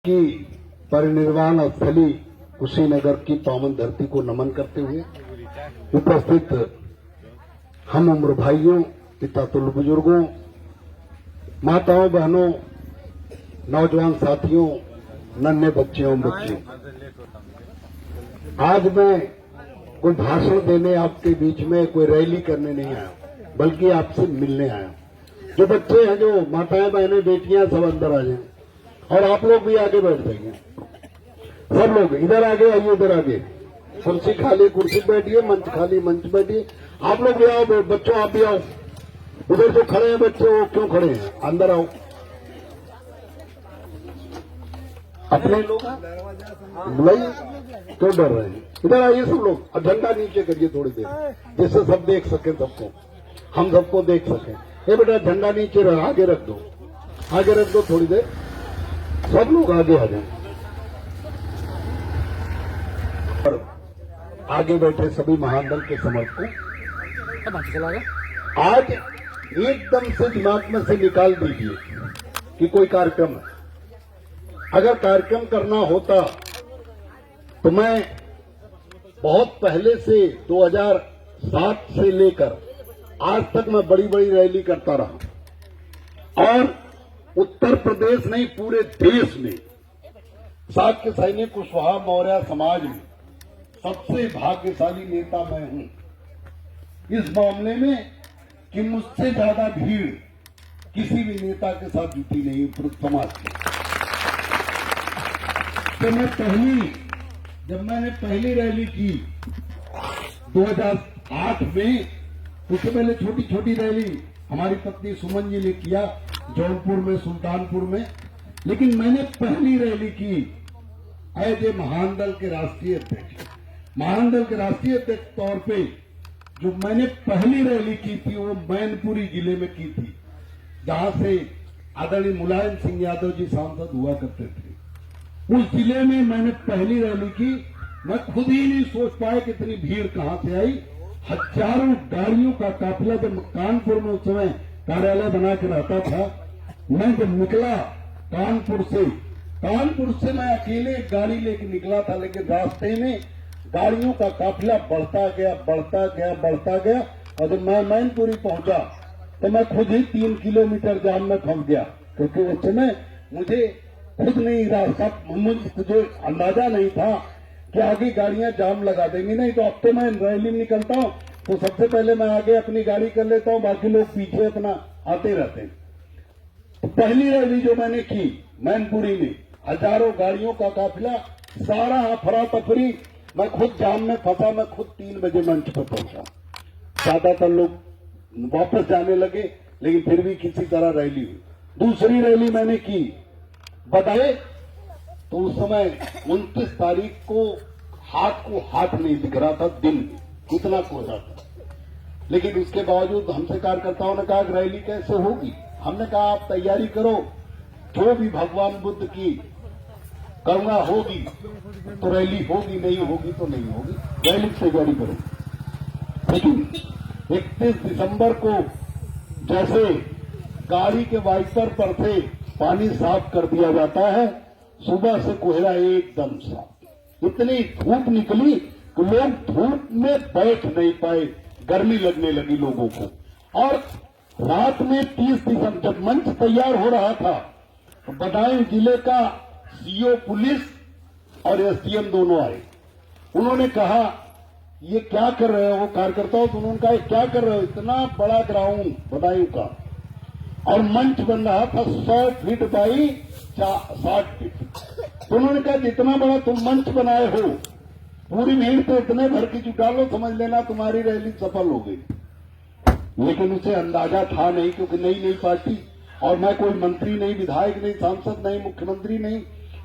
की परिनिर्वाण स्थली कुशीनगर की पावन धरती को नमन करते हुए उपस्थित हम उम्र भाइयों, पिता तुल्य बुजुर्गों, माताओं, बहनों, नौजवान साथियों, नन्हे बच्चियों, बच्चियों, आज मैं कोई भाषण देने आपके बीच में, कोई रैली करने नहीं आया, बल्कि आपसे मिलने आया। जो बच्चे हैं, जो माताएं, बहनें, बेटियां, सब अंदर आ जाएं और आप लोग भी आगे बैठ जाइए। सब लोग इधर आगे आइए, इधर आगे। कुर्सी खाली, कुर्सी बैठिए, मंच खाली, मंच बैठिए। आप लोग भी आओ, बच्चों आप भी आओ। उधर जो खड़े हैं बच्चे, वो क्यों खड़े हैं? अंदर आओ। अपने लोग बुलाइए, क्यों डर रहे हैं? इधर आइए सब लोग। अब झंडा नीचे करिए थोड़ी देर, जिससे सब देख सकें, सबको, हम सबको देख सकें। ये बेटा झंडा नीचे आगे रख दो, आगे रख दो थोड़ी देर। सब लोग आगे आ जाएं। और आगे बैठे सभी महान दल के समर्थकों, आज एकदम से दिमाग में से निकाल दीजिए कि कोई कार्यक्रम है। अगर कार्यक्रम करना होता तो मैं बहुत पहले से 2007 से लेकर आज तक मैं बड़ी बड़ी रैली करता रहा और उत्तर प्रदेश नहीं, पूरे देश में शाक्य सैनिक कुशवाहा मौर्य समाज में सबसे भाग्यशाली नेता मैं हूं इस मामले में कि मुझसे ज्यादा भीड़ किसी भी नेता के साथ जुटी नहीं समाज की। तो जब मैंने पहली रैली की 2008 में, उससे पहले छोटी छोटी रैली हमारी पत्नी सुमन जी ने किया जौनपुर में, सुल्तानपुर में, लेकिन मैंने पहली रैली की एज ए महान दल के राष्ट्रीय अध्यक्ष। महान दल के राष्ट्रीय अध्यक्ष तौर पे जो मैंने पहली रैली की थी वो मैनपुरी जिले में की थी, जहां से आदरणीय मुलायम सिंह यादव जी सांसद हुआ करते थे। उस जिले में मैंने पहली रैली की। मैं खुद ही नहीं सोच पाया कि इतनी भीड़ कहां से आई। हजारों गाड़ियों का काफिला, जब कानपुर में उस समय कार्यालय बना के रहता था, मैं जब निकला कानपुर से मैं अकेले एक गाड़ी लेके निकला था, लेकिन रास्ते में गाड़ियों का काफिला बढ़ता गया और जब मैं मैनपुरी पहुंचा तो मैं खुद ही 3 किलोमीटर जाम में फंस गया, क्योंकि उस समय मुझे खुद नहीं रास्ता, मुझे अंदाजा नहीं था कि आगे गाड़ियां जाम लगा देंगी। नहीं तो अब तो मैं रैली में निकलता हूं तो सबसे पहले मैं आगे अपनी गाड़ी कर लेता हूं, बाकी लोग पीछे अपना आते रहते हैं। तो पहली रैली जो मैंने की मैनपुरी में, हजारों गाड़ियों का काफिला, सारा अफरा तफरी, मैं खुद जाम में फंसा। मैं खुद 3 बजे मंच पर पहुंचा। ज्यादातर लोग वापस जाने लगे, लेकिन फिर भी किसी तरह रैली हुई। दूसरी रैली मैंने की बताए तो उस समय 29 तारीख को हाथ नहीं दिख रहा था, दिन कितना कोहरा था, लेकिन उसके बावजूद हमसे कार्यकर्ताओं ने कहा रैली कैसे होगी। हमने कहा आप तैयारी करो, जो भी भगवान बुद्ध की करुणा होगी तो रैली होगी, नहीं होगी तो नहीं होगी, रैली की तैयारी करो। लेकिन 31 दिसंबर को जैसे गाड़ी के वाइपर पर से पानी साफ कर दिया जाता है, सुबह से कोहरा एकदम साफ। इतनी धूप निकली कि लोग धूप में बैठ नहीं पाए, गर्मी लगने लगी लोगों को। और रात में 30 दिसंबर जब मंच तैयार हो रहा था तो बदायूं जिले का सीओ पुलिस और एसडीएम दोनों आए। उन्होंने कहा ये क्या कर रहे हो कार्यकर्ताओं? तो उन्होंने कहा क्या कर रहे हो, इतना बड़ा ग्राउंड बदायूं का और मंच बन रहा था 100 फीट बाई 60 फीट। तो उन्होंने कहा जितना बड़ा तुम मंच बनाए हो, पूरी भीड़ तो इतने भर की जुटा लो, समझ लेना तुम्हारी रैली सफल हो गई। लेकिन उसे अंदाजा था नहीं, क्योंकि नई पार्टी और मैं कोई मंत्री नहीं, विधायक नहीं, सांसद नहीं, मुख्यमंत्री नहीं,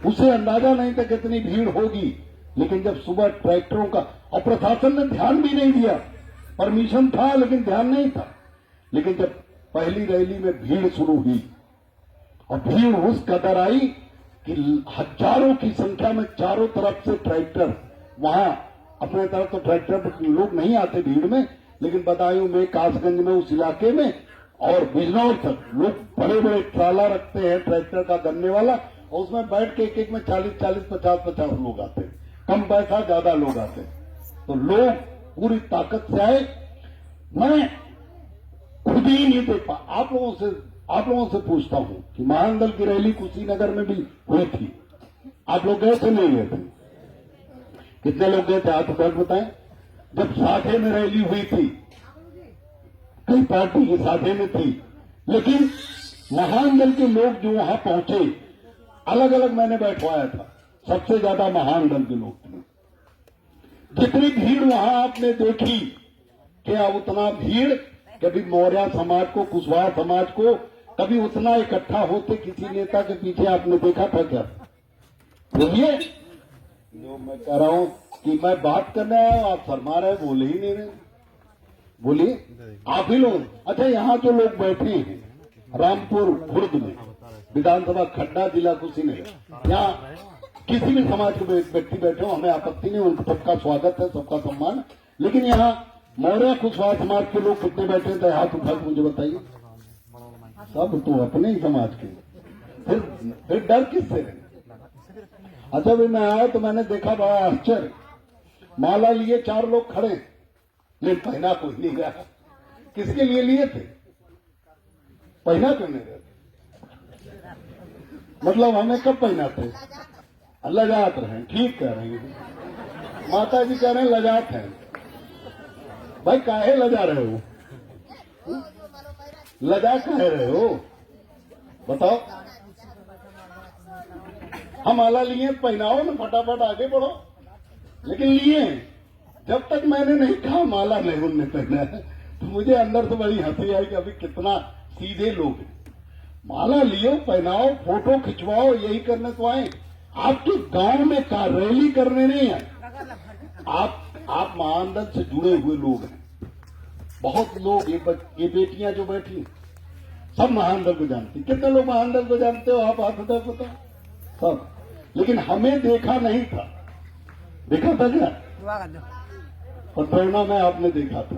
उसे अंदाजा नहीं था कितनी भीड़ होगी। लेकिन जब सुबह ट्रैक्टरों का, और प्रशासन ने ध्यान भी नहीं दिया, परमिशन था लेकिन ध्यान नहीं था। लेकिन जब पहली रैली में भीड़ शुरू हुई और भीड़ उस कदर आई कि हजारों की संख्या में चारों तरफ से ट्रैक्टर, वहां अपने तरफ तो ट्रैक्टर लोग नहीं आते भीड़ में, लेकिन बदायूं में, कासगंज में, उस इलाके में और बिजनौर तक लोग बड़े बड़े ट्राला रखते हैं ट्रैक्टर का, गन्ने वाला, और उसमें बैठ के एक एक में 40-40, 50-50 लोग आते, कम पैसा ज्यादा लोग आते, तो लोग पूरी ताकत से आए। मैं खुद ही नहीं देख पा, आप लोगों से पूछता हूं कि महानदल की रैली कुशीनगर में भी हुई थी, आप लोग गए थे नहीं गए थे? कितने लोग गए थे हाथ उठाकर बताएं। जब साठे में रैली हुई थी, कई पार्टी की साठे में थी, लेकिन महानदल के लोग जो वहां पहुंचे, अलग अलग मैंने बैठवाया था, सबसे ज्यादा महानदल के लोग थे। जितनी भीड़ वहां आपने देखी, क्या उतना भीड़ कभी मौर्य समाज को, कुशवाहा समाज को कभी उतना इकट्ठा होते किसी नेता के पीछे आपने देखा था क्या? बोलिए। जो मैं कह रहा हूं कि मैं बात करने आया हूं, आप शर्मा रहे, बोले ही नहीं रहे, बोलिए आप ही लोग। अच्छा, यहाँ जो लोग बैठे हैं रामपुर खुर्द में, विधानसभा खड्डा, जिला कुशीनगर, यहाँ किसी भी समाज के व्यक्ति बैठे हो, हमें आपत्ति नहीं, उनका सबका स्वागत है, सबका सम्मान। लेकिन यहाँ मौर्य कुशवाहा समाज के लोग कितने बैठे थे? हाथ उठा के मुझे बताइए। सब तो अपने ही समाज के, फिर डर किससे है? अच्छा, भी मैं आया तो मैंने देखा बड़ा आश्चर्य, माला लिए 4 लोग खड़े, लेकिन पहना कोई नहीं गया। किसके लिए लिए थे? पहना क्यों नहीं गए? मतलब हमें कब पहनाते? लजात रहे, ठीक कह रही है माता जी, कह रहे हैं लजात हैं। भाई काहे लजा रहे हो? लजा काहे रहे हो बताओ? हम आला लिए, पहनाओ ना, फटाफट आगे बढ़ो। लेकिन लिए, जब तक मैंने नहीं कहा माला नहीं उनने पहना है, तो मुझे अंदर से बड़ी हंसी आई कि अभी कितना सीधे लोग हैं। माला लियो, पहनाओ, फोटो खिंचवाओ, यही करने तो आए। आपके गांव में का रैली करने नहीं है। आप महानदल से जुड़े हुए लोग हैं, बहुत लोग, ये बेटियां जो बैठी सब महानदल को जानती। कितने लोग महानदल को जानते हो आप? हाथ उठा बताओ सब। लेकिन हमें देखा नहीं था। देखा था क्या? पथरौना में आपने देखा था,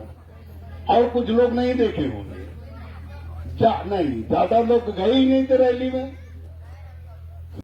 और कुछ लोग नहीं देखे होंगे। नहीं, ज्यादा लोग गए ही नहीं थे रैली में।